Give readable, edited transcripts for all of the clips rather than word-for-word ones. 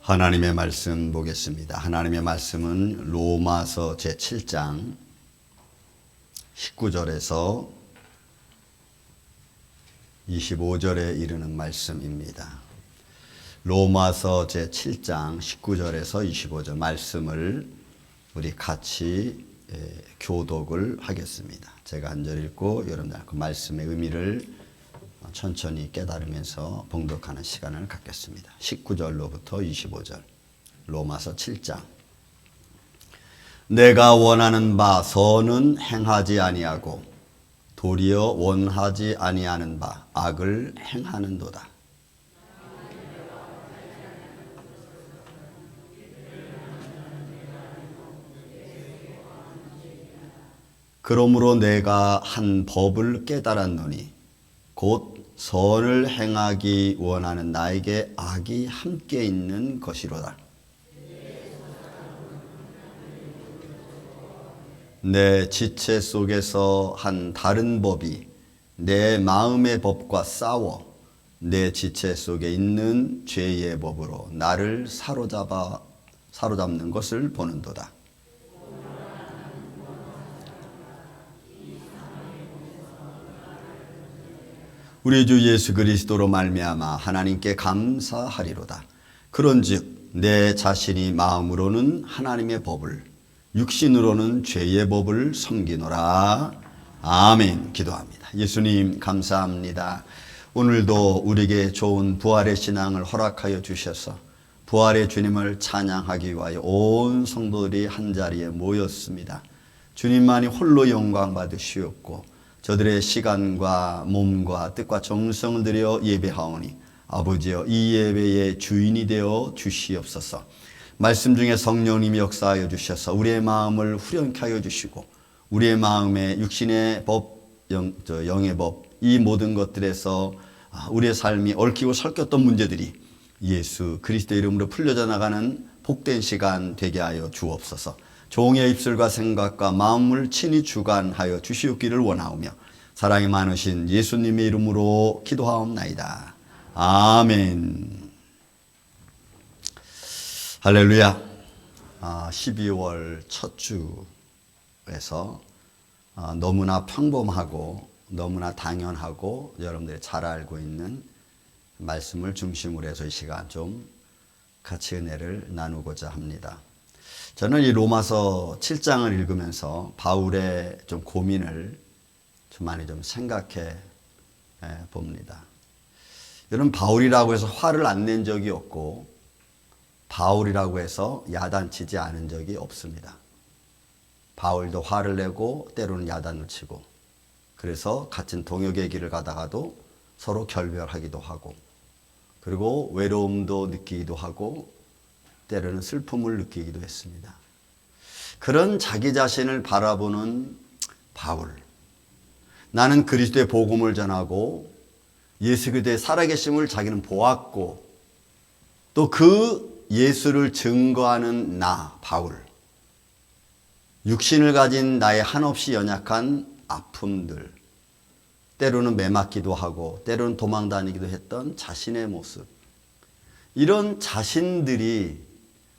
하나님의 말씀 보겠습니다. 하나님의 말씀은 로마서 제7장 19절에서 25절에 이르는 말씀입니다. 로마서 제7장 19절에서 25절 말씀을 우리 같이 교독을 하겠습니다. 제가 한 절 읽고 여러분들 그 말씀의 의미를 천천히 깨달으면서 봉독하는 시간을 갖겠습니다. 19절로부터 25절 로마서 7장. 내가 원하는 바 선은 행하지 아니하고 도리어 원하지 아니하는 바 악을 행하는도다. 그러므로 내가 한 법을 깨달았노니 곧 선을 행하기 원하는 나에게 악이 함께 있는 것이로다. 내 지체 속에서 한 다른 법이 내 마음의 법과 싸워 내 지체 속에 있는 죄의 법으로 나를 사로잡는 것을 보는도다. 우리 주 예수 그리스도로 말미암아 하나님께 감사하리로다. 그런즉 내 자신이 마음으로는 하나님의 법을 육신으로는 죄의 법을 섬기노라. 아멘. 기도합니다. 예수님 감사합니다. 오늘도 우리에게 좋은 부활의 신앙을 허락하여 주셔서 부활의 주님을 찬양하기 위하여 온 성도들이 한자리에 모였습니다. 주님만이 홀로 영광 받으시옵고 저들의 시간과 몸과 뜻과 정성을 들여 예배하오니 아버지여 이 예배의 주인이 되어 주시옵소서. 말씀 중에 성령님이 역사하여 주셔서 우리의 마음을 후련케 하여 주시고 우리의 마음에 육신의 법, 영의 법 이 모든 것들에서 우리의 삶이 얽히고 설켰던 문제들이 예수 그리스도의 이름으로 풀려져 나가는 복된 시간 되게 하여 주옵소서. 종의 입술과 생각과 마음을 친히 주관하여 주시옵기를 원하오며 사랑이 많으신 예수님의 이름으로 기도하옵나이다. 아멘. 할렐루야. 12월 첫 주에서 너무나 평범하고 너무나 당연하고 여러분들이 잘 알고 있는 말씀을 중심으로 해서 이 시간 좀 같이 은혜를 나누고자 합니다. 저는 이 로마서 7장을 읽으면서 바울의 좀 고민을 좀 많이 좀 생각해 봅니다. 여러분 바울이라고 해서 화를 안 낸 적이 없고 바울이라고 해서 야단치지 않은 적이 없습니다. 바울도 화를 내고 때로는 야단을 치고 그래서 같은 동역의 길을 가다가도 서로 결별하기도 하고 그리고 외로움도 느끼기도 하고 때로는 슬픔을 느끼기도 했습니다. 그런 자기 자신을 바라보는 바울. 나는 그리스도의 복음을 전하고 예수 그리스도의 살아계심을 자기는 보았고 또 그 예수를 증거하는 나 바울. 육신을 가진 나의 한없이 연약한 아픔들. 때로는 매맞기도 하고 때로는 도망다니기도 했던 자신의 모습. 이런 자신들이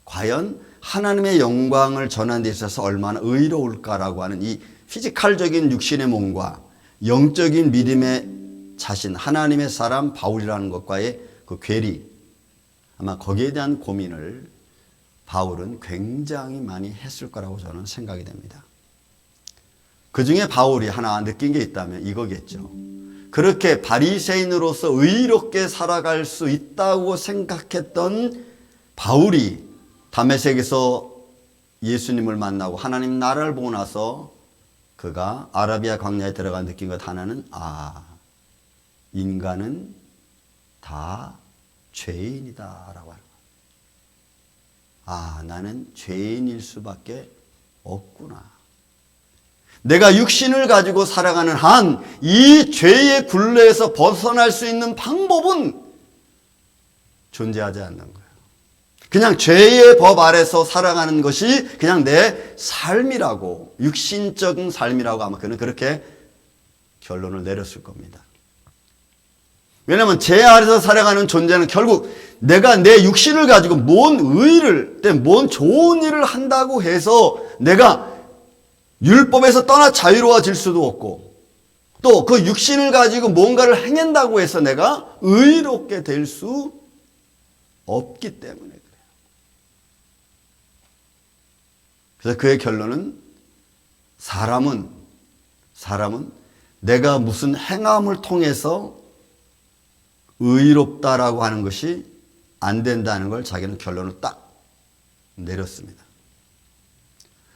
과연 하나님의 영광을 전하는 데 있어서 얼마나 의로울까라고 하는 이 피지컬적인 육신의 몸과 영적인 믿음의 자신, 하나님의 사람 바울이라는 것과의 그 괴리, 아마 거기에 대한 고민을 바울은 굉장히 많이 했을 거라고 저는 생각이 됩니다. 그 중에 바울이 하나 느낀 게 있다면 이거겠죠. 그렇게 바리새인으로서 의롭게 살아갈 수 있다고 생각했던 바울이 다메섹에서 예수님을 만나고 하나님 나라를 보고 나서 그가 아라비아 광야에 들어가 느낀 것 하나는 인간은 다 죄인이다라고 하는 거예요. 나는 죄인일 수밖에 없구나. 내가 육신을 가지고 살아가는 한 이 죄의 굴레에서 벗어날 수 있는 방법은 존재하지 않는 거예요. 그냥 죄의 법 아래서 살아가는 것이 그냥 내 삶이라고, 육신적인 삶이라고 아마 그는 그렇게 결론을 내렸을 겁니다. 왜냐하면 죄 아래서 살아가는 존재는 결국 내가 내 육신을 가지고 뭔 좋은 일을 한다고 해서 내가 율법에서 떠나 자유로워질 수도 없고, 또 그 육신을 가지고 뭔가를 행한다고 해서 내가 의롭게 될 수 없기 때문에 그래요. 그래서 그의 결론은 사람은 내가 무슨 행함을 통해서 의롭다라고 하는 것이 안 된다는 걸 자기는 결론을 딱 내렸습니다.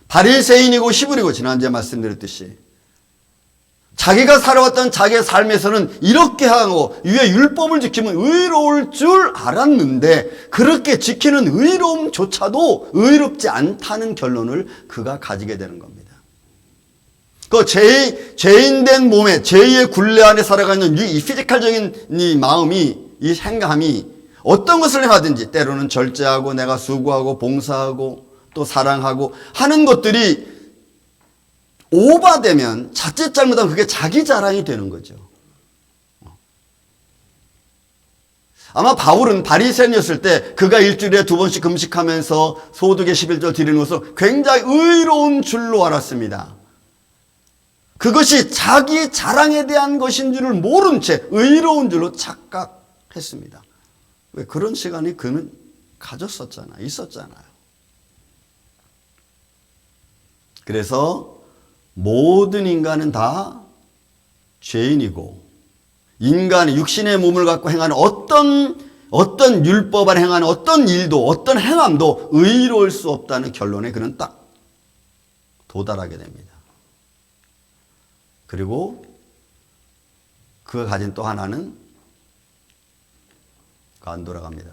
바리새인이고 히브리고 지난주에 말씀드렸듯이 자기가 살아왔던 자기의 삶에서는 이렇게 하고 위에 율법을 지키면 의로울 줄 알았는데 그렇게 지키는 의로움조차도 의롭지 않다는 결론을 그가 가지게 되는 겁니다. 그 죄인된 몸에 죄의 굴레 안에 살아가는 이 피지컬적인 이 마음이, 이 행함이 어떤 것을 하든지 때로는 절제하고 내가 수고하고 봉사하고 또 사랑하고 하는 것들이 오바되면 자칫 잘못하면 그게 자기 자랑이 되는 거죠. 아마 바울은 바리새인이었을 때 그가 일주일에 2번씩 금식하면서 소득의 11조 드리는 것을 굉장히 의로운 줄로 알았습니다. 그것이 자기 자랑에 대한 것인 줄을 모른 채 의로운 줄로 착각했습니다. 왜 그런 시간이 그는 가졌었잖아요. 있었잖아요. 그래서 모든 인간은 다 죄인이고 인간의 육신의 몸을 갖고 행하는 어떤 율법 안에 행하는 어떤 일도 어떤 행함도 의로울 수 없다는 결론에 그는 딱 도달하게 됩니다. 그리고 그가 가진 또 하나는 안 돌아갑니다.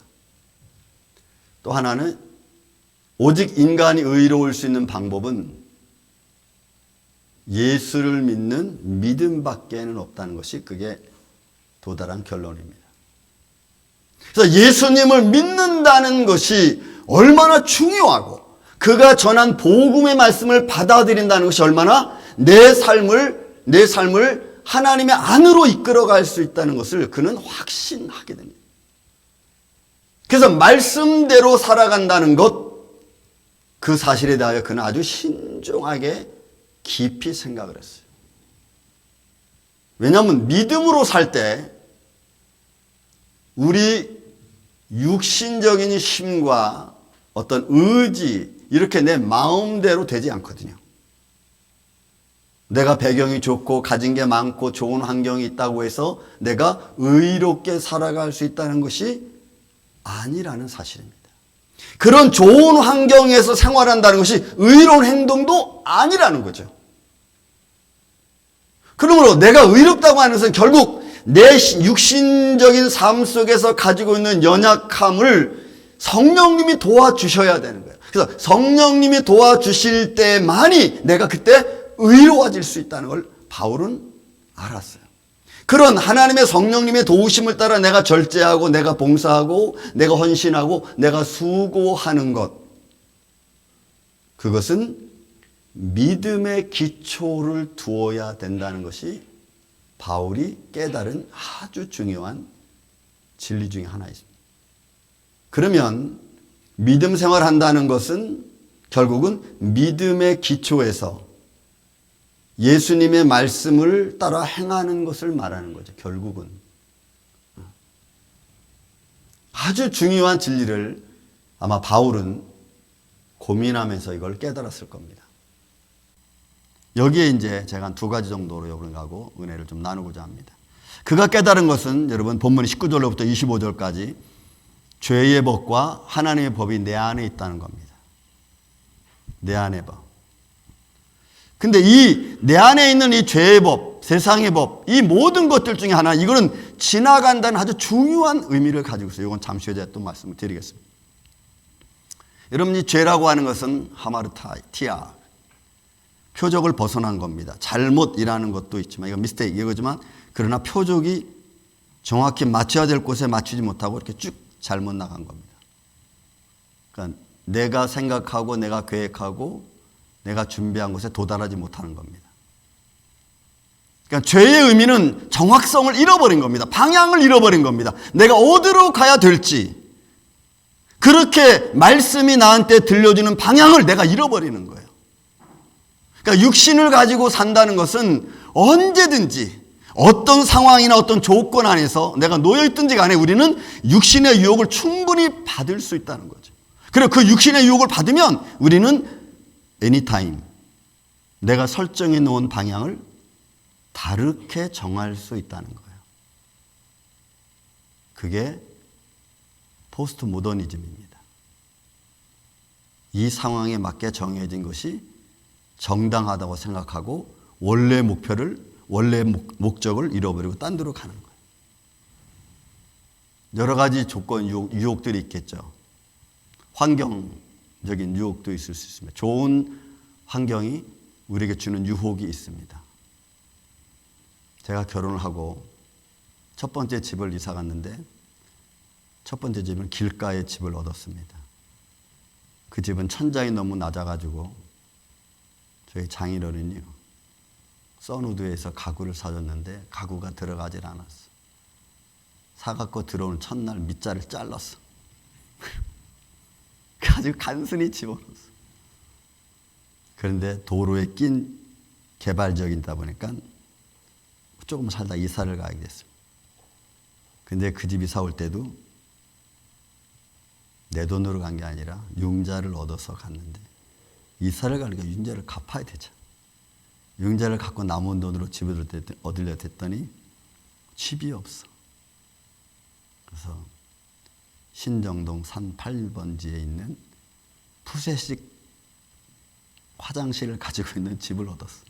또 하나는 오직 인간이 의로울 수 있는 방법은 예수를 믿는 믿음밖에는 없다는 것이 그게 도달한 결론입니다. 그래서 예수님을 믿는다는 것이 얼마나 중요하고 그가 전한 복음의 말씀을 받아들인다는 것이 얼마나 내 삶을 하나님의 안으로 이끌어갈 수 있다는 것을 그는 확신하게 됩니다. 그래서 말씀대로 살아간다는 것, 그 사실에 대하여 그는 아주 신중하게 깊이 생각을 했어요. 왜냐하면 믿음으로 살 때 우리 육신적인 힘과 어떤 의지, 이렇게 내 마음대로 되지 않거든요. 내가 배경이 좋고 가진 게 많고 좋은 환경이 있다고 해서 내가 의롭게 살아갈 수 있다는 것이 아니라는 사실입니다. 그런 좋은 환경에서 생활한다는 것이 의로운 행동도 아니라는 거죠. 그러므로 내가 의롭다고 하는 것은 결국 내 육신적인 삶 속에서 가지고 있는 연약함을 성령님이 도와주셔야 되는 거예요. 그래서 성령님이 도와주실 때만이 내가 그때 의로워질 수 있다는 걸 바울은 알았어요. 그런 하나님의 성령님의 도우심을 따라 내가 절제하고 내가 봉사하고 내가 헌신하고 내가 수고하는 것, 그것은 믿음의 기초를 두어야 된다는 것이 바울이 깨달은 아주 중요한 진리 중에 하나입니다. 그러면 믿음 생활한다는 것은 결국은 믿음의 기초에서 예수님의 말씀을 따라 행하는 것을 말하는 거죠. 결국은 아주 중요한 진리를 아마 바울은 고민하면서 이걸 깨달았을 겁니다. 여기에 이제 제가 한 2가지 정도로 여러분하고 은혜를 좀 나누고자 합니다. 그가 깨달은 것은 여러분 본문 19절로부터 25절까지 죄의 법과 하나님의 법이 내 안에 있다는 겁니다. 내 안의 법. 근데 이 내 안에 있는 이 죄의 법, 세상의 법, 이 모든 것들 중에 하나, 이거는 지나간다는 아주 중요한 의미를 가지고 있어요. 이건 잠시 후에 제가 또 말씀을 드리겠습니다. 여러분, 이 죄라고 하는 것은 하마르타티아, 표적을 벗어난 겁니다. 잘못이라는 것도 있지만, 이건 미스테이크 이거지만, 그러나 표적이 정확히 맞춰야 될 곳에 맞추지 못하고 이렇게 쭉 잘못 나간 겁니다. 그러니까 내가 생각하고 내가 계획하고 내가 준비한 곳에 도달하지 못하는 겁니다. 그러니까 죄의 의미는 정확성을 잃어버린 겁니다. 방향을 잃어버린 겁니다. 내가 어디로 가야 될지, 그렇게 말씀이 나한테 들려주는 방향을 내가 잃어버리는 거예요. 그러니까 육신을 가지고 산다는 것은 언제든지 어떤 상황이나 어떤 조건 안에서 내가 놓여있든지 간에 우리는 육신의 유혹을 충분히 받을 수 있다는 거죠. 그리고 그 육신의 유혹을 받으면 우리는 anytime 내가 설정해 놓은 방향을 다르게 정할 수 있다는 거예요. 그게 포스트 모더니즘입니다. 이 상황에 맞게 정해진 것이 정당하다고 생각하고 원래 목적을 잃어버리고 딴 데로 가는 거예요. 여러 가지 조건, 유혹들이 있겠죠. 환경적인 유혹도 있을 수 있습니다. 좋은 환경이 우리에게 주는 유혹이 있습니다. 제가 결혼을 하고 첫 번째 집을 이사 갔는데 첫 번째 집은 길가에 집을 얻었습니다. 그 집은 천장이 너무 낮아가지고 저희 장인어른이 선우드에서 가구를 사줬는데 가구가 들어가질 않았어. 사갖고 들어오는 첫날 밑자를 잘랐어. 아주 간신히 집어넣었어. 그런데 도로에 낀 개발지역이다 보니까 조금 살다 이사를 가게 됐습니다. 근데 그 집 이사 올 때도 내 돈으로 간 게 아니라 융자를 얻어서 갔는데 이사를 가니까 융자를 갚아야 되죠. 융자를 갖고 남은 돈으로 집을 얻으려 했더니 집이 없어. 그래서 신정동 산 8번지에 있는 푸세식 화장실을 가지고 있는 집을 얻었어.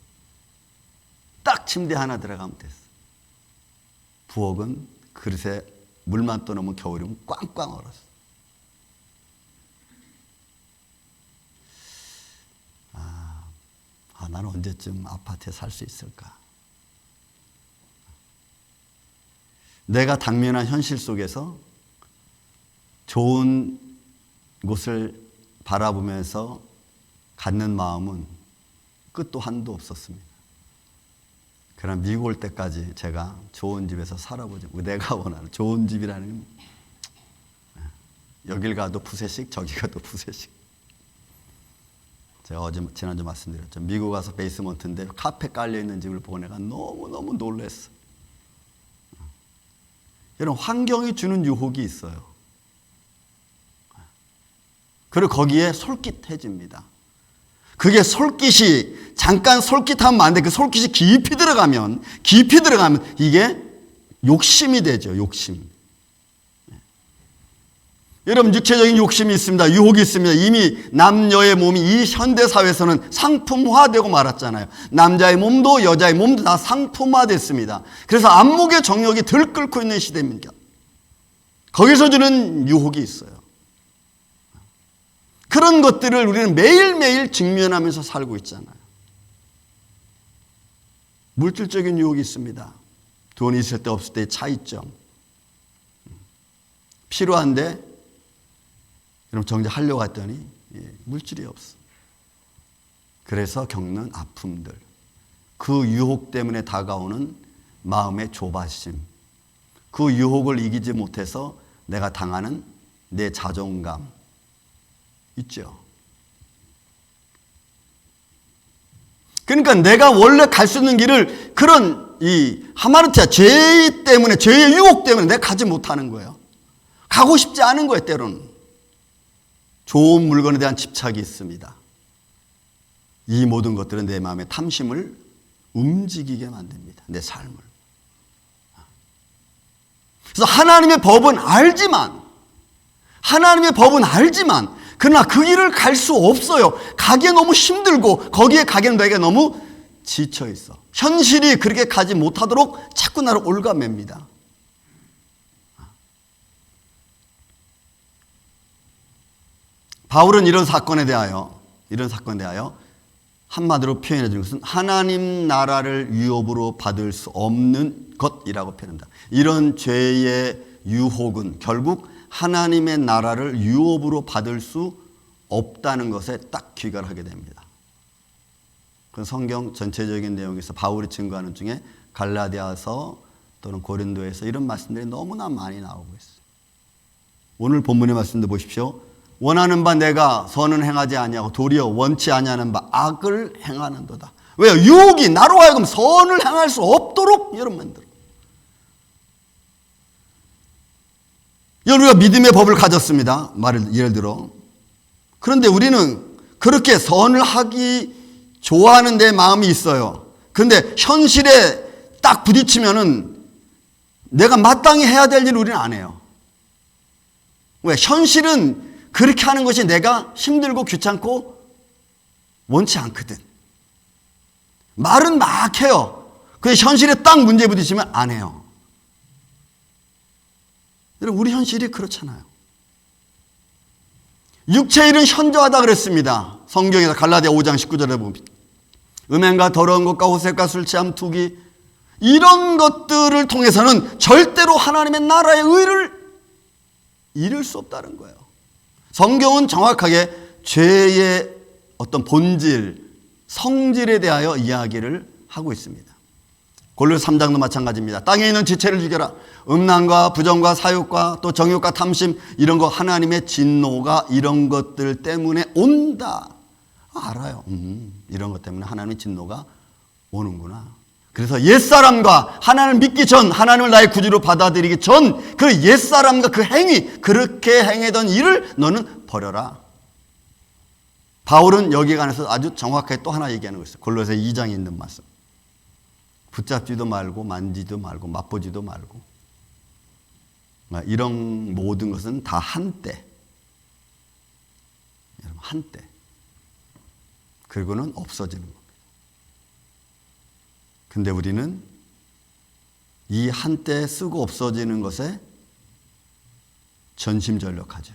딱 침대 하나 들어가면 됐어. 부엌은 그릇에 물만 떠놓으면 겨울이면 꽝꽝 얼었어. 나는 언제쯤 아파트에 살 수 있을까? 내가 당면한 현실 속에서 좋은 곳을 바라보면서 갖는 마음은 끝도 한도 없었습니다. 그러나 미국 올 때까지 제가 좋은 집에서 살아보지, 내가 원하는 좋은 집이라는, 여길 가도 푸세식, 저기 가도 푸세식. 제가 지난주 말씀드렸죠. 미국 가서 베이스먼트인데 카페 깔려있는 집을 보고 내가 너무너무 놀랐어. 이런 환경이 주는 유혹이 있어요. 그리고 거기에 솔깃해집니다. 그게 솔깃이 잠깐 솔깃하면 안 돼. 그 솔깃이 깊이 들어가면 이게 욕심이 되죠. 욕심. 여러분, 육체적인 욕심이 있습니다. 유혹이 있습니다. 이미 남녀의 몸이 이 현대사회에서는 상품화되고 말았잖아요. 남자의 몸도 여자의 몸도 다 상품화됐습니다. 그래서 안목의 정욕이 들끓고 있는 시대입니다. 거기서 주는 유혹이 있어요. 그런 것들을 우리는 매일매일 직면하면서 살고 있잖아요. 물질적인 유혹이 있습니다. 돈이 있을 때 없을 때의 차이점. 필요한데 여러분 정작 하려고 했더니 물질이 없어. 그래서 겪는 아픔들, 그 유혹 때문에 다가오는 마음의 조바심, 그 유혹을 이기지 못해서 내가 당하는 내 자존감 있죠. 그러니까 내가 원래 갈 수 있는 길을 그런 이 하마르티아 죄 때문에, 죄의 유혹 때문에 내가 가지 못하는 거예요. 가고 싶지 않은 거예요. 때로는 좋은 물건에 대한 집착이 있습니다. 이 모든 것들은 내 마음의 탐심을 움직이게 만듭니다. 내 삶을. 그래서 하나님의 법은 알지만 그러나 그 길을 갈 수 없어요. 가기에 너무 힘들고 거기에 가기에는 내가 너무 지쳐 있어. 현실이 그렇게 가지 못하도록 자꾸 나를 올가맵니다. 바울은 이런 사건에 대하여 한마디로 표현해 주는 것은 하나님 나라를 유업으로 받을 수 없는 것이라고 표현합니다. 이런 죄의 유혹은 결국 하나님의 나라를 유업으로 받을 수 없다는 것에 딱 귀결하게 됩니다. 그 성경 전체적인 내용에서 바울이 증거하는 중에 갈라디아서 또는 고린도에서 이런 말씀들이 너무나 많이 나오고 있어요. 오늘 본문의 말씀도 보십시오. 원하는 바 내가 선은 행하지 아니하고 도리어 원치 아니하는 바 악을 행하는도다. 왜요? 유혹이 나로 하여금 선을 행할 수 없도록 여러분 만들어. 우리가 믿음의 법을 가졌습니다. 예를 들어. 그런데 우리는 그렇게 선을 하기 좋아하는 내 마음이 있어요. 그런데 현실에 딱 부딪히면은 내가 마땅히 해야 될 일을 우리는 안 해요. 왜? 현실은 그렇게 하는 것이 내가 힘들고 귀찮고 원치 않거든. 말은 막 해요. 근데 현실에 딱 문제 부딪히면 안 해요. 여러분, 우리 현실이 그렇잖아요. 육체의 일은 현저하다 그랬습니다. 성경에서 갈라디아 5장 19절에 보면 음행과 더러운 것과 호색과 술 취함 투기 이런 것들을 통해서는 절대로 하나님의 나라의 의를 이룰 수 없다는 거예요. 성경은 정확하게 죄의 어떤 본질, 성질에 대하여 이야기를 하고 있습니다. 골로새 3장도 마찬가지입니다. 땅에 있는 지체를 죽여라. 음란과 부정과 사욕과 또 정욕과 탐심 이런 거 하나님의 진노가 이런 것들 때문에 온다. 알아요. 이런 것 때문에 하나님의 진노가 오는구나. 그래서 옛사람과 하나님을 믿기 전, 하나님을 나의 구주로 받아들이기 전 그 옛사람과 그 행위, 그렇게 행하던 일을 너는 버려라. 바울은 여기에 관해서 아주 정확하게 또 하나 얘기하는 것이죠. 골로새 2장에 있는 말씀. 붙잡지도 말고 만지도 말고 맛보지도 말고 이런 모든 것은 다 한때. 여러분, 한때. 그리고는 없어지는 겁니다. 근데 우리는 이 한때 쓰고 없어지는 것에 전심전력하죠.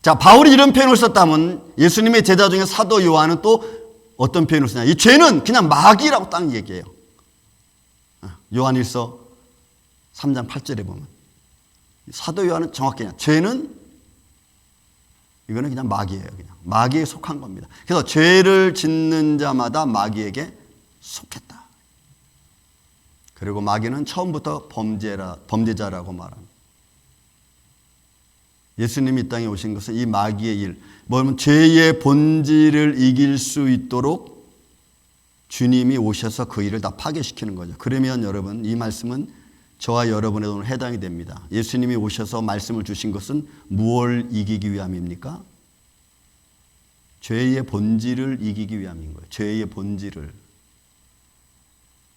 자, 바울이 이런 표현을 썼다면 예수님의 제자 중에 사도 요한은 또 어떤 표현을 쓰냐. 이 죄는 그냥 마귀라고 딱 얘기해요. 요한일서 3장 8절에 보면 사도 요한은 정확히 그냥 죄는 이거는 그냥 마귀예요. 그냥 마귀에 속한 겁니다. 그래서 죄를 짓는 자마다 마귀에게 속했다. 그리고 마귀는 처음부터 범죄자라고 말합니다. 예수님이 이 땅에 오신 것은 이 마귀의 일, 뭐냐면 죄의 본질을 이길 수 있도록 주님이 오셔서 그 일을 다 파괴시키는 거죠. 그러면 여러분, 이 말씀은 저와 여러분의 오늘 해당이 됩니다. 예수님이 오셔서 말씀을 주신 것은 무엇을 이기기 위함입니까? 죄의 본질을 이기기 위함인 거예요. 죄의 본질을.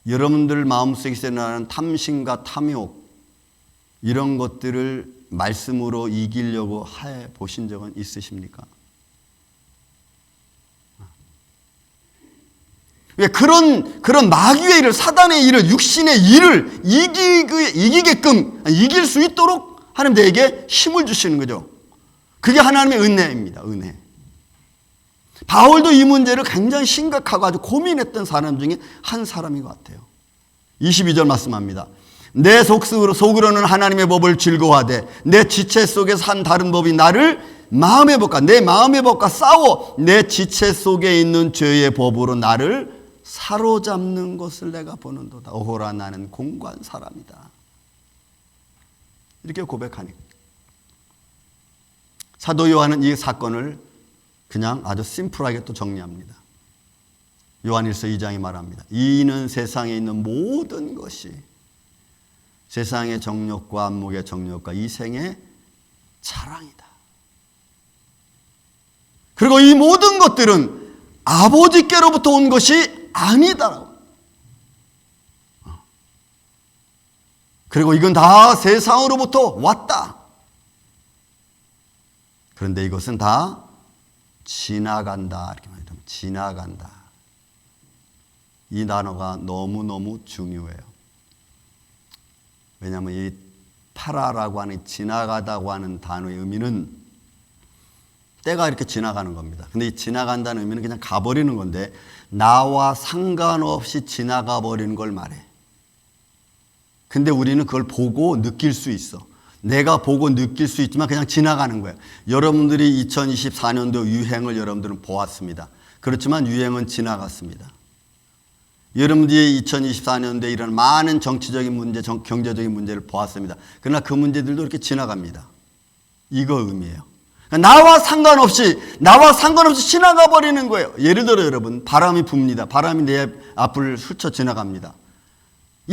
여러분들 마음속에 일어나는 탐심과 탐욕 이런 것들을 말씀으로 이기려고 해 보신 적은 있으십니까? 왜 그런 마귀의 일을, 사단의 일을, 육신의 일을 이기게끔 이길 수 있도록 하나님 내게 힘을 주시는 거죠. 그게 하나님의 은혜입니다. 은혜. 바울도 이 문제를 굉장히 심각하고 아주 고민했던 사람 중에 한 사람인 것 같아요. 22절 말씀합니다. 내 속으로는 하나님의 법을 즐거워하되 내 지체 속에서 한 다른 법이 나를 내 마음의 법과 싸워 내 지체 속에 있는 죄의 법으로 나를 사로잡는 것을 내가 보는도다. 오호라, 나는 공고한 사람이다. 이렇게 고백하니까 사도 요한은 이 사건을 그냥 아주 심플하게 또 정리합니다. 요한일서 2장이 말합니다. 이는 세상에 있는 모든 것이 세상의 정욕과 안목의 정욕과 이 생의 자랑이다. 그리고 이 모든 것들은 아버지께로부터 온 것이 아니다라고. 그리고 이건 다 세상으로부터 왔다. 그런데 이것은 다 지나간다. 이렇게 말하면 지나간다. 이 단어가 너무너무 중요해요. 왜냐하면 이 파라라고 하는 지나가다고 하는 단어의 의미는 때가 이렇게 지나가는 겁니다. 근데 이 지나간다는 의미는 그냥 가버리는 건데 나와 상관없이 지나가 버리는 걸 말해. 근데 우리는 그걸 보고 느낄 수 있어. 내가 보고 느낄 수 있지만 그냥 지나가는 거예요. 여러분들이 2024년도 유행을 여러분들은 보았습니다. 그렇지만 유행은 지나갔습니다. 여러분들이 2024년도에 이런 많은 정치적인 문제, 경제적인 문제를 보았습니다. 그러나 그 문제들도 이렇게 지나갑니다. 이거 의미해요. 나와 상관없이 지나가 버리는 거예요. 예를 들어 여러분, 바람이 붑니다. 바람이 내 앞을 스쳐 지나갑니다.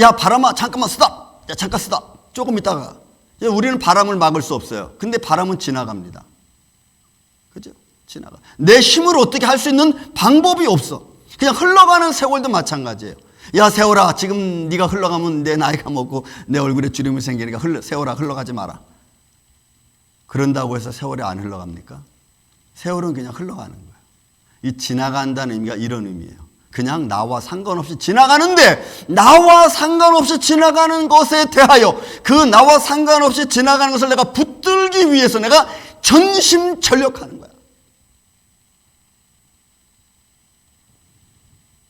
야, 바람아, 잠깐만 스톱! 야, 잠깐 스톱! 조금 있다가. 우리는 바람을 막을 수 없어요. 근데 바람은 지나갑니다. 그죠? 지나가. 내 힘으로 어떻게 할 수 있는 방법이 없어. 그냥 흘러가는 세월도 마찬가지예요. 야, 세월아, 지금 네가 흘러가면 내 나이가 먹고 내 얼굴에 주름이 생기니까 세월아, 흘러가지 마라. 그런다고 해서 세월이 안 흘러갑니까? 세월은 그냥 흘러가는 거예요. 이 지나간다는 의미가 이런 의미예요. 그냥 나와 상관없이 지나가는데, 나와 상관없이 지나가는 것에 대하여 그 나와 상관없이 지나가는 것을 내가 붙들기 위해서 내가 전심전력하는 거야.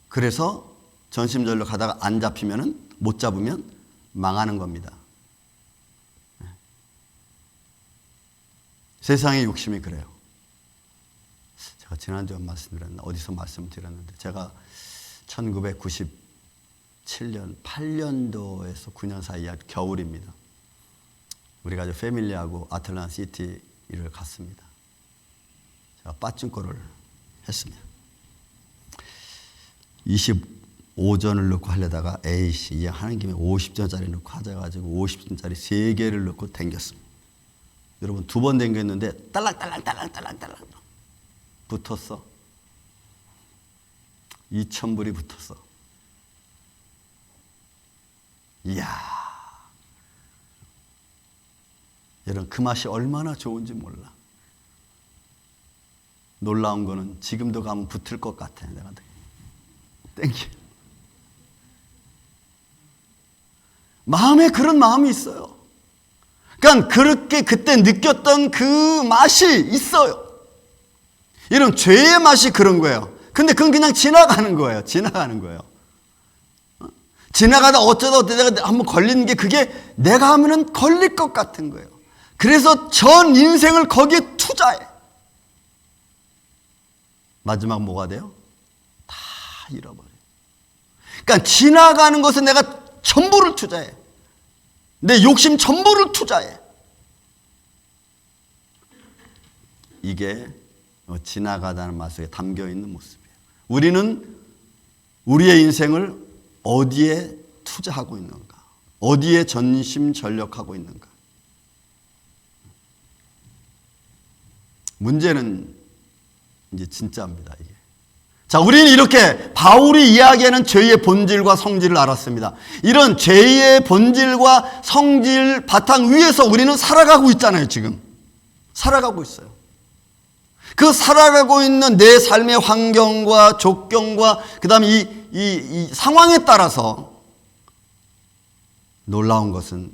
그래서 전심전력하다가 안 잡히면은, 못 잡으면 망하는 겁니다. 세상의 욕심이 그래요. 제가 지난주에 말씀드렸나, 어디서 말씀드렸는데, 제가 1997년, 8년도에서 9년 사이 겨울입니다. 우리 가족 패밀리하고 아틀란타 시티를 갔습니다. 제가 빠찡코를 했습니다. 25전을 넣고 하려다가 에이씨, 이제 하는 김에 50전짜리 넣고 하자 가지고 50전짜리 3개를 넣고 댕겼습니다. 여러분, 2번 댕겼는데 딸랑딸랑 붙었어. 2,000불이 붙었어. 이야, 여러분, 그 맛이 얼마나 좋은지 몰라. 놀라운 거는 지금도 가면 붙을 것 같아. 내가 땡겨. 마음에 그런 마음이 있어요. 그러니까 그렇게 그때 느꼈던 그 맛이 있어요. 이런 죄의 맛이 그런 거예요. 근데 그건 그냥 지나가는 거예요. 지나가는 거예요. 지나가다 어쩌다 한번 걸리는 게 그게 내가 하면은 걸릴 것 같은 거예요. 그래서 전 인생을 거기에 투자해. 마지막 뭐가 돼요? 다 잃어버려요. 그러니까 지나가는 것에 내가 전부를 투자해. 내 욕심 전부를 투자해. 이게 지나가다는 말 속에 담겨있는 모습이에요. 우리는 우리의 인생을 어디에 투자하고 있는가? 어디에 전심전력하고 있는가? 문제는 이제 진짜입니다. 이게. 자, 우리는 이렇게 바울이 이야기하는 죄의 본질과 성질을 알았습니다. 이런 죄의 본질과 성질 바탕 위에서 우리는 살아가고 있잖아요, 지금. 살아가고 있어요. 그 살아가고 있는 내 삶의 환경과 조건과 그 다음에 이 상황에 따라서 놀라운 것은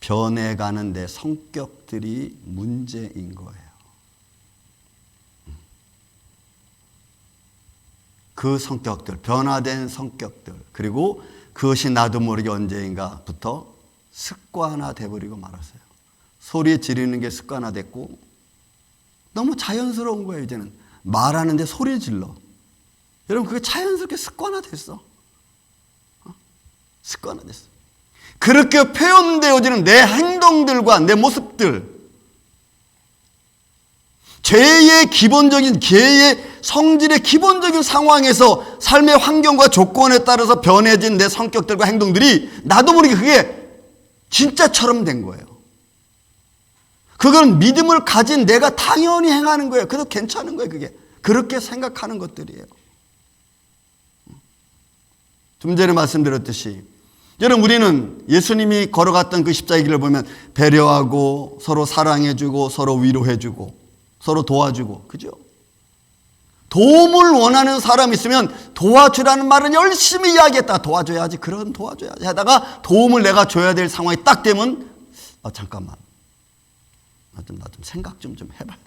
변해가는 내 성격들이 문제인 거예요. 그 성격들, 변화된 성격들, 그리고 그것이 나도 모르게 언제인가부터 습관화 돼버리고 말았어요. 소리 지르는 게 습관화됐고 너무 자연스러운 거예요. 이제는 말하는데 소리 질러. 여러분, 그게 자연스럽게 습관화됐어. 습관화됐어. 그렇게 표현되어지는 내 행동들과 내 모습들, 죄의 기본적인, 죄의 성질의 기본적인 상황에서 삶의 환경과 조건에 따라서 변해진 내 성격들과 행동들이 나도 모르게 그게 진짜처럼 된 거예요. 그건 믿음을 가진 내가 당연히 행하는 거예요. 그래도 괜찮은 거예요, 그게. 그렇게 생각하는 것들이에요. 좀 전에 말씀드렸듯이, 여러분, 우리는 예수님이 걸어갔던 그 십자가의 길을 보면 배려하고 서로 사랑해주고 서로 위로해주고 서로 도와주고, 그죠? 도움을 원하는 사람이 있으면 도와주라는 말은 열심히 이야기했다. 도와줘야지, 그런 도와줘야지 하다가 도움을 내가 줘야 될 상황이 딱 되면 잠깐만, 나 좀 생각 좀 해봐야 돼.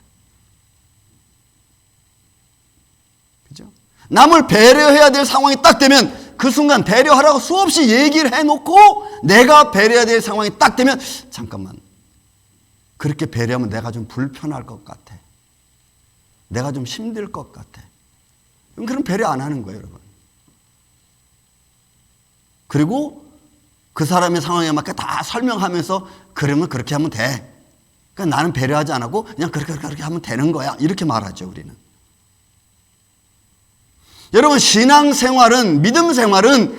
그죠? 남을 배려해야 될 상황이 딱 되면 그 순간 배려하라고 수없이 얘기를 해놓고 내가 배려해야 될 상황이 딱 되면 잠깐만, 그렇게 배려하면 내가 좀 불편할 것 같아. 내가 좀 힘들 것 같아. 그럼 배려 안 하는 거예요, 여러분. 그리고 그 사람의 상황에 맞게 다 설명하면서 그러면 그렇게 하면 돼. 그러니까 나는 배려하지 않고 그냥 그렇게 하면 되는 거야. 이렇게 말하죠, 우리는. 여러분, 신앙생활은, 믿음 생활은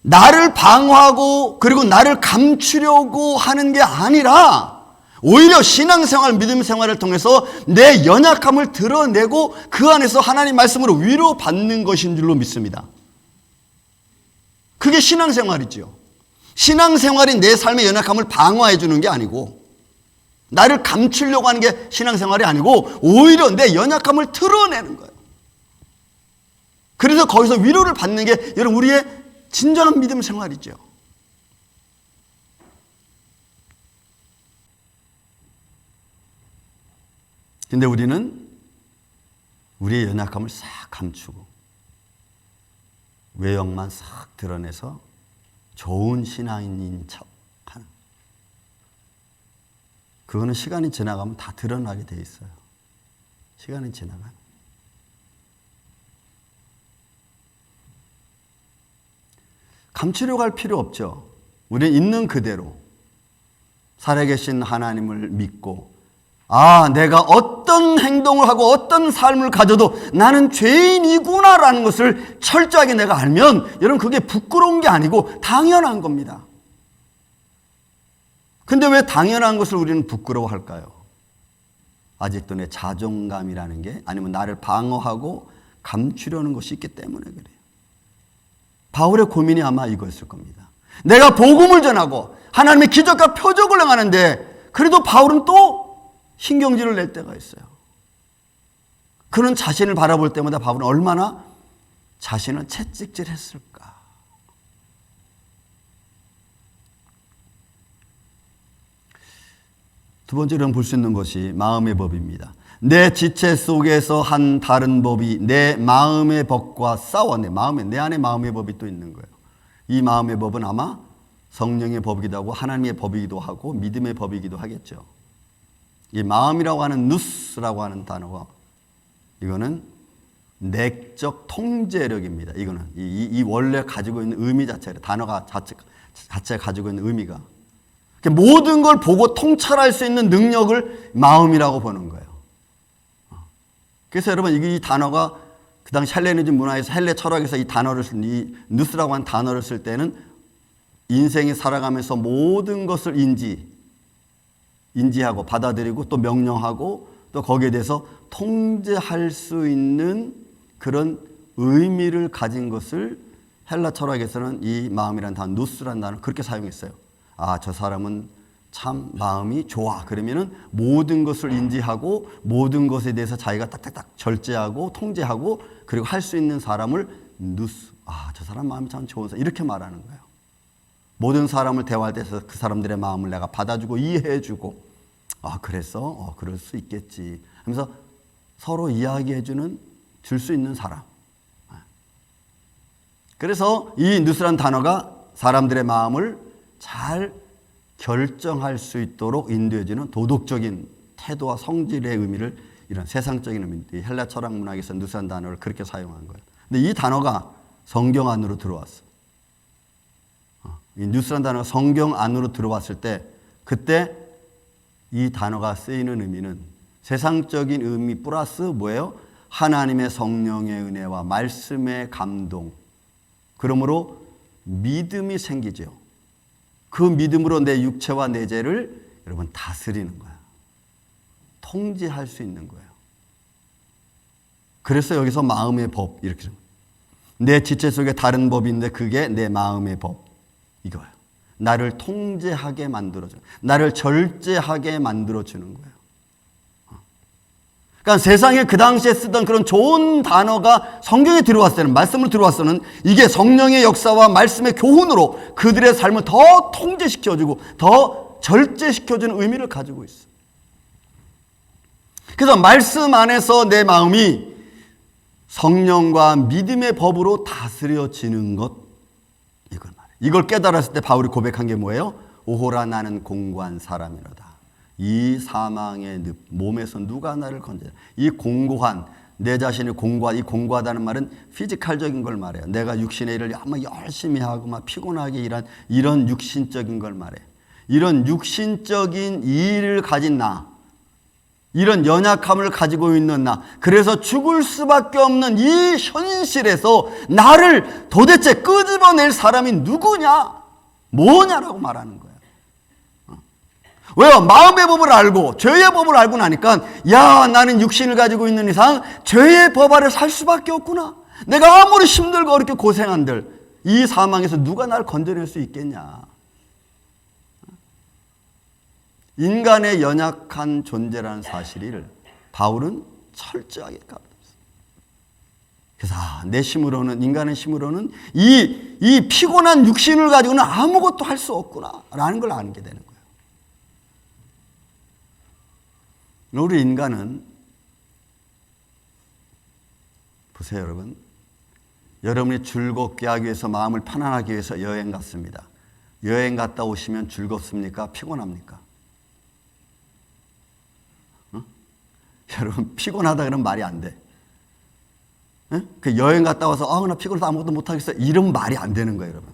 나를 방어하고 그리고 나를 감추려고 하는 게 아니라 오히려 신앙생활, 믿음 생활을 통해서 내 연약함을 드러내고 그 안에서 하나님 말씀으로 위로받는 것인 줄로 믿습니다. 그게 신앙생활이지요. 신앙생활이 내 삶의 연약함을 방어해 주는 게 아니고 나를 감추려고 하는 게 신앙생활이 아니고 오히려 내 연약함을 드러내는 거예요. 그래서 거기서 위로를 받는 게 여러분 우리의 진정한 믿음 생활이죠. 근데 우리는 우리의 연약함을 싹 감추고 외형만 싹 드러내서 좋은 신앙인인 척하는, 그거는 시간이 지나가면 다 드러나게 돼 있어요. 시간이 지나가면. 감추려고 할 필요 없죠. 우리는 있는 그대로 살아계신 하나님을 믿고 내가 어떤 행동을 하고 어떤 삶을 가져도 나는 죄인이구나라는 것을 철저하게 내가 알면 여러분 그게 부끄러운 게 아니고 당연한 겁니다. 근데 왜 당연한 것을 우리는 부끄러워할까요? 아직도 내 자존감이라는 게 아니면 나를 방어하고 감추려는 것이 있기 때문에 그래요. 바울의 고민이 아마 이거였을 겁니다. 내가 복음을 전하고 하나님의 기적과 표적을 행하는데 그래도 바울은 또 신경질을 낼 때가 있어요. 그런 자신을 바라볼 때마다 바울은 얼마나 자신을 채찍질했을까. 두 번째로 볼 수 있는 것이 마음의 법입니다. 내 지체 속에서 한 다른 법이 내 마음의 법과 싸워. 내 안에 마음의 법이 또 있는 거예요. 이 마음의 법은 아마 성령의 법이기도 하고 하나님의 법이기도 하고 믿음의 법이기도 하겠죠. 이 마음이라고 하는 누스라고 하는 단어가 이거는 내적 통제력입니다. 이거는 이 원래 가지고 있는 의미 자체를, 단어가 자체가 가지고 있는 의미가 모든 걸 보고 통찰할 수 있는 능력을 마음이라고 보는 거예요. 그래서 여러분 이 단어가 그 당시 헬레니즘 문화에서 헬레 철학에서 이 단어를 이 누스라고 하는 단어를 쓸 때는 인생이 살아가면서 모든 것을 인지하고 받아들이고 또 명령하고 또 거기에 대해서 통제할 수 있는 그런 의미를 가진 것을 헬라 철학에서는 이 마음이라는 단어, 누스라는 단어를 그렇게 사용했어요. 저 사람은 참 마음이 좋아. 그러면은 모든 것을 인지하고 모든 것에 대해서 자기가 딱딱딱 절제하고 통제하고 그리고 할 수 있는 사람을 누스. 저 사람 마음이 참 좋은 사람. 이렇게 말하는 거예요. 모든 사람을 대화할 때서 그 사람들의 마음을 내가 받아주고 이해해주고 그래서 그럴 수 있겠지 하면서 서로 이야기해주는, 줄 수 있는 사람. 그래서 이 누스란 단어가 사람들의 마음을 잘 결정할 수 있도록 인도해주는 도덕적인 태도와 성질의 의미를, 이런 세상적인 의미, 헬라 철학 문학에서 누스란 단어를 그렇게 사용한 거예요. 근데 이 단어가 성경 안으로 들어왔어. 이 누스란 단어가 성경 안으로 들어왔을 때 그때 이 단어가 쓰이는 의미는 세상적인 의미 플러스 뭐예요? 하나님의 성령의 은혜와 말씀의 감동. 그러므로 믿음이 생기죠. 그 믿음으로 내 육체와 내 죄를 여러분 다스리는 거야. 통제할 수 있는 거예요. 그래서 여기서 마음의 법 이렇게 내 지체 속에 다른 법인데 그게 내 마음의 법 이거예요. 나를 통제하게 만들어줘. 나를 절제하게 만들어주는 거예요. 그러니까 세상에 그 당시에 쓰던 그런 좋은 단어가 성경에 들어왔을 때는, 말씀을 들어왔을 때는 이게 성령의 역사와 말씀의 교훈으로 그들의 삶을 더 통제시켜주고 더 절제시켜주는 의미를 가지고 있어요. 그래서 말씀 안에서 내 마음이 성령과 믿음의 법으로 다스려지는 것, 이걸 말해요. 이걸 깨달았을 때 바울이 고백한 게 뭐예요? 오호라 나는 공고한 사람이로다. 이 사망의 늪, 몸에서 누가 나를 건져라. 이 공고한 내 자신이 이 공고하다는 말은 피지컬적인 걸 말해요. 내가 육신의 일을 아마 열심히 하고 막 피곤하게 일한 이런 육신적인 걸 말해. 이런 육신적인 일을 가진 나, 이런 연약함을 가지고 있는 나, 그래서 죽을 수밖에 없는 이 현실에서 나를 도대체 끄집어낼 사람이 누구냐, 뭐냐라고 말하는 거예요. 왜요? 마음의 법을 알고 죄의 법을 알고 나니까 야, 나는 육신을 가지고 있는 이상 죄의 법 아래 살 수밖에 없구나. 내가 아무리 힘들고 어렵게 고생한들 이 사망에서 누가 날 건져낼 수 있겠냐. 인간의 연약한 존재라는 사실을 바울은 철저하게 가르쳤어요. 그래서 내 힘으로는, 인간의 힘으로는 이 피곤한 육신을 가지고는 아무것도 할 수 없구나라는 걸 아는 게 되는 거예요. 우리 인간은 보세요, 여러분. 여러분이 즐겁게 하기 위해서, 마음을 편안하게 위해서 여행 갔습니다. 여행 갔다 오시면 즐겁습니까? 피곤합니까? 여러분, 피곤하다 그러면 말이 안 돼. 그 여행 갔다 와서 나 피곤해서 아무것도 못하겠어, 이런 말이 안 되는 거예요, 여러분.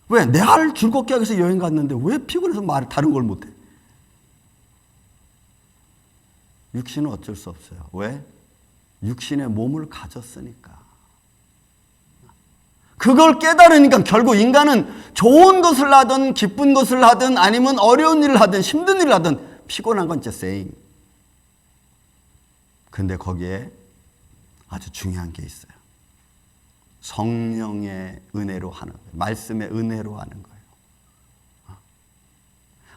왜? 내가 즐겁게 하기 위해서 여행 갔는데 왜 피곤해서 다른 걸 못해? 육신은 어쩔 수 없어요. 왜? 육신의 몸을 가졌으니까. 그걸 깨달으니까 결국 인간은 좋은 것을 하든 기쁜 것을 하든 아니면 어려운 일을 하든 힘든 일을 하든 피곤한 건 진짜 same. 근데 거기에 아주 중요한 게 있어요. 성령의 은혜로 하는 거예요. 말씀의 은혜로 하는 거예요.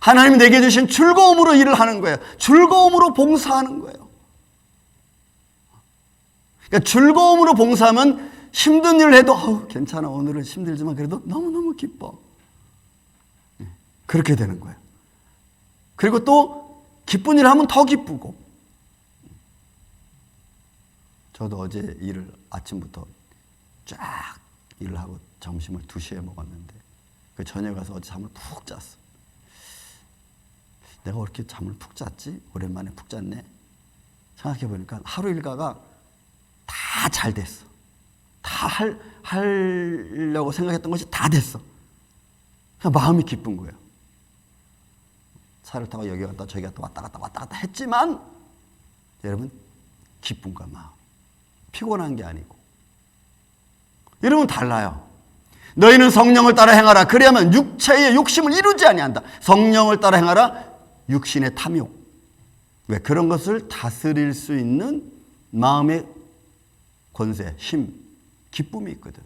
하나님이 내게 주신 즐거움으로 일을 하는 거예요. 즐거움으로 봉사하는 거예요. 그러니까 즐거움으로 봉사하면 힘든 일을 해도 괜찮아, 오늘은 힘들지만 그래도 너무너무 기뻐. 그렇게 되는 거예요. 그리고 또 기쁜 일을 하면 더 기쁘고. 저도 어제 일을 아침부터 쫙 일을 하고 점심을 2시에 먹었는데 그 저녁에 가서 어제 잠을 푹 잤어. 내가 왜 이렇게 잠을 푹 잤지? 오랜만에 푹 잤네. 생각해보니까 하루 일과가 다 잘 됐어. 다 하려고 생각했던 것이 다 됐어. 그냥 마음이 기쁜 거예요. 차를 타고 여기 갔다 저기 갔다 왔다 갔다 했지만 여러분, 기쁨과 마음, 피곤한 게 아니고. 여러분, 달라요. 너희는 성령을 따라 행하라. 그래야만 육체의 욕심을 이루지 아니한다. 성령을 따라 행하라. 육신의 탐욕. 왜? 그런 것을 다스릴 수 있는 마음의 권세, 힘, 기쁨이 있거든.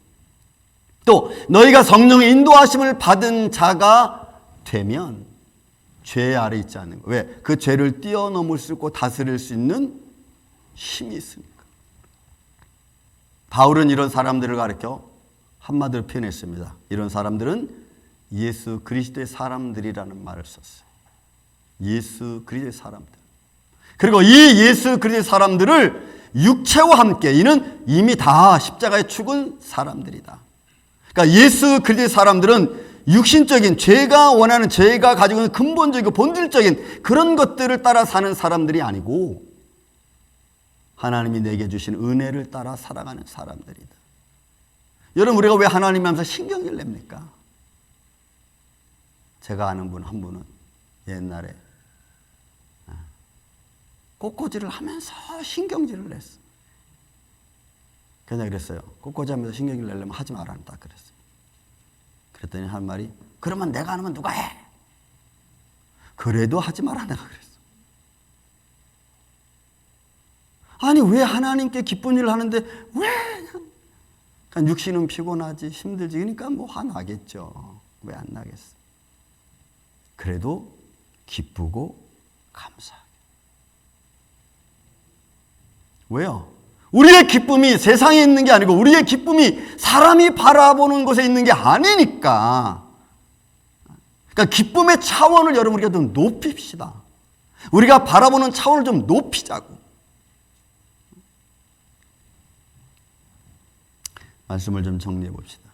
또 너희가 성령의 인도하심을 받은 자가 되면 죄 아래 있지 않는 거. 왜? 그 죄를 뛰어넘을 수 있고 다스릴 수 있는 힘이 있으니까. 바울은 이런 사람들을 가르쳐 한마디로 표현했습니다. 이런 사람들은 예수 그리스도의 사람들이라는 말을 썼어요. 예수 그리스도의 사람들. 그리고 이 예수 그리스도의 사람들을 육체와 함께, 이는 이미 다 십자가에 죽은 사람들이다. 그러니까 예수 그리스도의 사람들은 육신적인 죄가 원하는, 죄가 가지고 있는 근본적이고 본질적인 그런 것들을 따라 사는 사람들이 아니고 하나님이 내게 주신 은혜를 따라 살아가는 사람들이다. 여러분, 우리가 왜 하나님 하면서 신경을 냅니까? 제가 아는 한 분은 옛날에 꽃꽂이를 하면서 신경질을 냈어. 그냥 그랬어요. 꽃꽂이 하면서 신경질 내려면 하지 말라는, 딱 그랬어요. 그랬더니 한 말이, 그러면 내가 안 하면 누가 해? 그래도 하지 마라, 내가 그랬어. 아니, 왜 하나님께 기쁜 일을 하는데 왜 그러니까 육신은 피곤하지, 힘들지. 그러니까 뭐 화나겠죠. 왜 안 나겠어? 그래도 기쁘고 감사하게. 왜요? 우리의 기쁨이 세상에 있는 게 아니고 우리의 기쁨이 사람이 바라보는 곳에 있는 게 아니니까. 그러니까 기쁨의 차원을 여러분 우리가 좀 높입시다. 우리가 바라보는 차원을 좀 높이자고. 말씀을 좀 정리해 봅시다.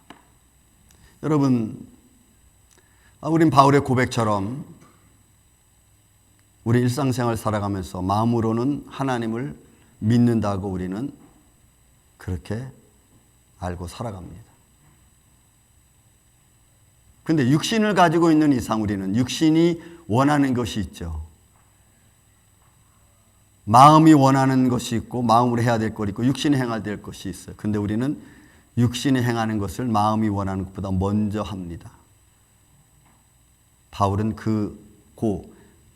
여러분, 우린 바울의 고백처럼 우리 일상생활 살아가면서 마음으로는 하나님을 믿는다고 우리는 그렇게 알고 살아갑니다. 근데 육신을 가지고 있는 이상 우리는 육신이 원하는 것이 있죠. 마음이 원하는 것이 있고 마음으로 해야 될 것이 있고 육신이 행해야 될 것이 있어요. 근데 우리는 육신이 행하는 것을 마음이 원하는 것보다 먼저 합니다. 바울은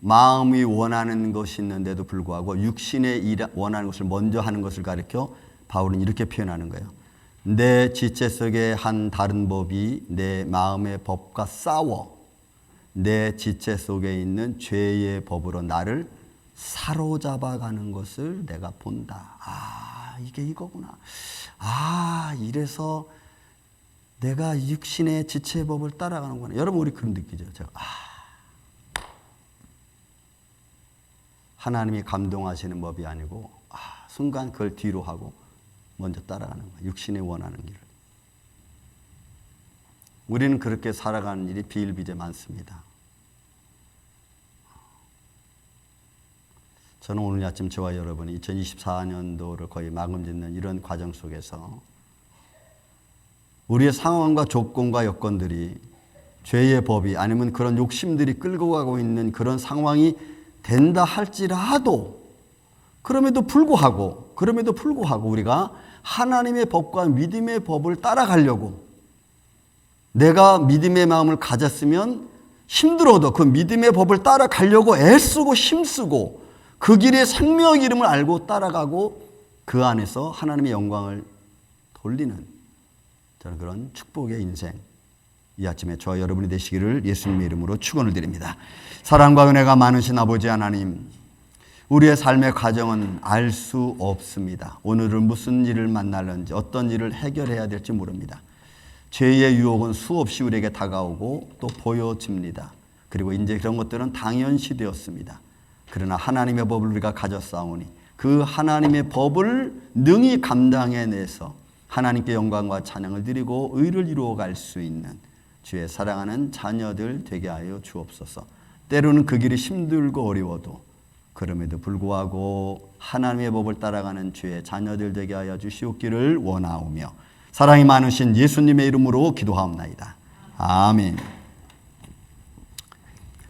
마음이 원하는 것이 있는데도 불구하고 육신의 원하는 것을 먼저 하는 것을 가리켜 바울은 이렇게 표현하는 거예요. 내 지체 속에 한 다른 법이 내 마음의 법과 싸워 내 지체 속에 있는 죄의 법으로 나를 사로잡아가는 것을 내가 본다. 이게 이거구나. 이래서 내가 육신의 지체의 법을 따라가는구나. 여러분 우리 그런 느끼죠. 제가 하나님이 감동하시는 법이 아니고 순간 그걸 뒤로 하고 먼저 따라가는 거예요. 육신이 원하는 길을. 우리는 그렇게 살아가는 일이 비일비재 많습니다. 저는 오늘 아침 저와 여러분이 2024년도를 거의 마감 짓는 이런 과정 속에서 우리의 상황과 조건과 여건들이 죄의 법이 아니면 그런 욕심들이 끌고 가고 있는 그런 상황이 된다 할지라도 그럼에도 불구하고 우리가 하나님의 법과 믿음의 법을 따라가려고 내가 믿음의 마음을 가졌으면 힘들어도 그 믿음의 법을 따라가려고 애쓰고 힘쓰고 그 길에 생명의 이름을 알고 따라가고 그 안에서 하나님의 영광을 돌리는 저는 그런 축복의 인생 이 아침에 저와 여러분이 되시기를 예수님의 이름으로 축원을 드립니다. 사랑과 은혜가 많으신 아버지 하나님, 우리의 삶의 과정은 알 수 없습니다. 오늘은 무슨 일을 만날는지 어떤 일을 해결해야 될지 모릅니다. 죄의 유혹은 수없이 우리에게 다가오고 또 보여집니다. 그리고 이제 그런 것들은 당연시 되었습니다. 그러나 하나님의 법을 우리가 가졌사오니 그 하나님의 법을 능히 감당해내서 하나님께 영광과 찬양을 드리고 의를 이루어갈 수 있는 주의 사랑하는 자녀들 되게 하여 주옵소서. 때로는 그 길이 힘들고 어려워도 그럼에도 불구하고 하나님의 법을 따라가는 주의 자녀들 되게 하여 주시옵기를 원하오며 사랑이 많으신 예수님의 이름으로 기도하옵나이다. 아멘.